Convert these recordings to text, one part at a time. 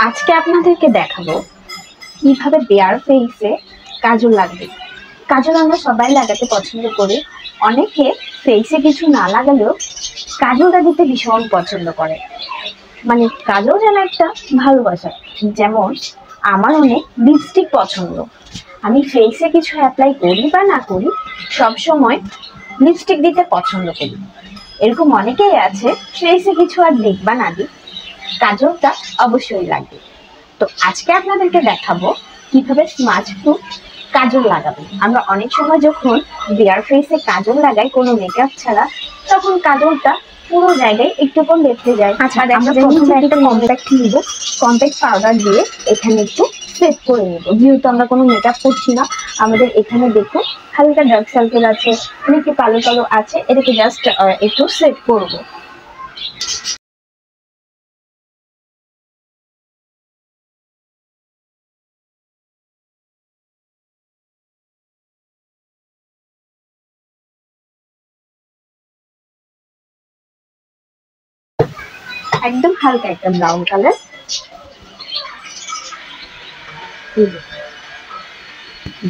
আজকে আপনাদেরকে দেখাবো কিভাবে বেয়ার ফেসে কাজল লাগবে। কাজল আমরা সবাই লাগাতে পছন্দ করি, অনেকে ফেসে কিছু না লাগালেও কাজলটা দিতে ভীষণ পছন্দ করে। মানে কাজল যেন একটা ভালোবাসা। যেমন আমার অনেক লিপস্টিক পছন্দ, আমি ফেসে কিছু অ্যাপ্লাই করি বা না করি সবসময় লিপস্টিক দিতে পছন্দ করি। এরকম অনেকেই আছে ফেসে কিছু আর দিক বা না দিক কাজলটা অবশ্যই লাগবে। তো আজকে আপনাদেরকে দেখাবো কিভাবে স্মাচ প্রুফ কাজল লাগাবেন। আমরা অনেক সময় যখন বেয়ার ফেসে কাজল লাগাই কোনো মেকআপ ছাড়া, তখন কাজলটা পুরো জায়গায় একটু করে লেপটে যায়। আচ্ছা, আমরা প্রথমে একটা কম্প্যাক্ট নিব, কম্প্যাক্ট পাউডার দিয়ে এখানে একটু সেট করে নেব। যেহেতু আমরা কোনো মেকআপ করছি না, আমাদের এখানে দেখুন হালকা ডার্ক সার্কেল আছে, একটু কালো কালো আছে, এটাকে জাস্ট একটু সেট করবো। একদম হালকা একটা ব্রাউন কালার,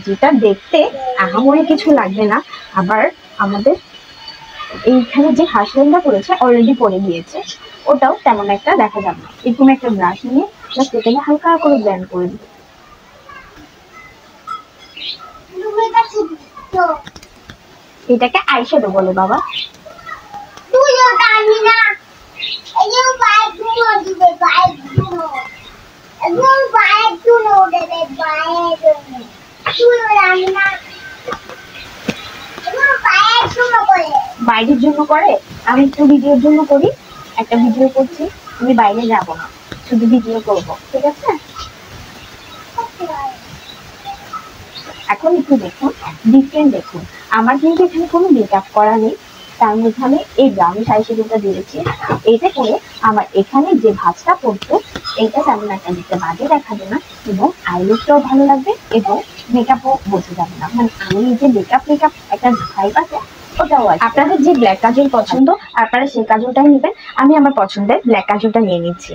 যেটা দেখতে আহামরি কিছু লাগবে না। আবার আমাদের এইখানে যে হাসলেনটা পড়েছে অলরেডি পড়ে গিয়েছে, ওটাও তেমন একটা দেখা যাবে না। এরকম একটা ব্রাশ নিয়ে জাস্ট এটাকে হালকা করে ব্লেন্ড করে দিব। এটাকে আইশ্যাডো বলে বাবা। বাইরের জন্য করে, আমি একটু ভিডিওর জন্য করি। একটা ভিডিও করছি, আমি বাইরে যাব না, শুধু ভিডিও করব, ঠিক আছে? এখন একটু দেখুন, ডিফারেন্ট দেখুন। আমার কিন্তু এখানে কোনো মেকআপ করা নেই, তার মধ্যে আমি এই ব্রাউন আইশ্যাডোটা দিয়েছি। এইটা করে আমার এখানে যে ভাঁজটা পড়তো এইটা তেমন একটা দিতে বাজে দেখাবে না, এবং আই লুকটাও ভালো লাগবে এবং মেকআপও বোঝা যাবে না। মানে আমি এই যে মেকআপ একটা ভাইব আছে ওটাও আছে। আপনাদের যে ব্ল্যাক কাজল পছন্দ আপনারা সেই কাজলটাই নেবেন। আমি আমার পছন্দের ব্ল্যাক কাজলটা নিয়ে নিচ্ছি।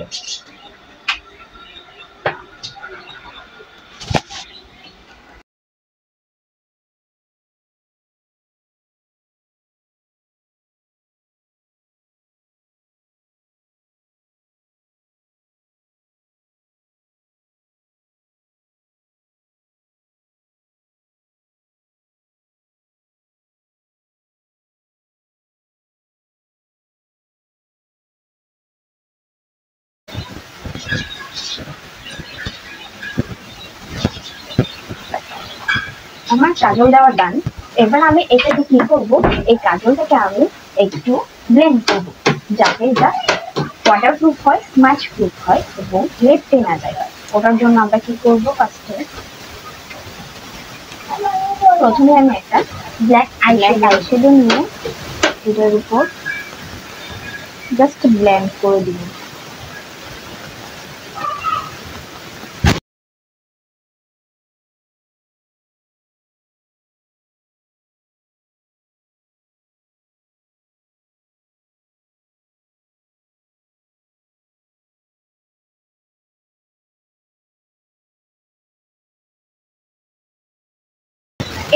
আমার কাজল দেওয়া ডান। এবার আমি এটাকে কি করবো, এই কাজলটাকে আমি একটু ব্লেন্ড করবো যাতে এটা ওয়াটারপ্রুফ হয়, স্মাচ প্রুফ হয় এবং লেপটে না যায়। ওটার জন্য আমরা কি করবো, প্রথমে আমি একটা ব্ল্যাক আইশ্যাডো নিয়ে এটার উপর জাস্ট ব্লেন্ড করে দিব।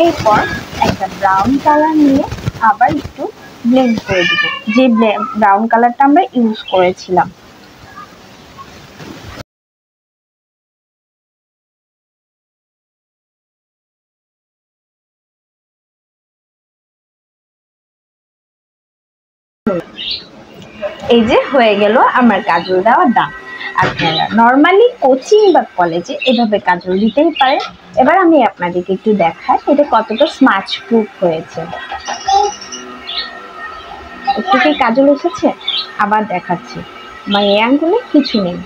এরপর একটা ব্রাউন কালার নিয়ে আবার একটু ব্লেন্ড করে দিব, যে ব্রাউন কালারটা আমরা ইউজ করেছিলাম। এই যে হয়ে গেল আমার কাজল দেওয়ার দাম। আপনারা নর্মালি কোচিং বা কলেজে এভাবে কাজল দিতেই পারেন। এবার আমি আপনাদেরকে একটু দেখাই এটা কতটা স্মাচ প্রুফ হয়েছে। একটু কি কাজল এসেছে? আবার দেখাচ্ছি, আমার এই আঙ্গুলে কিছু নেই।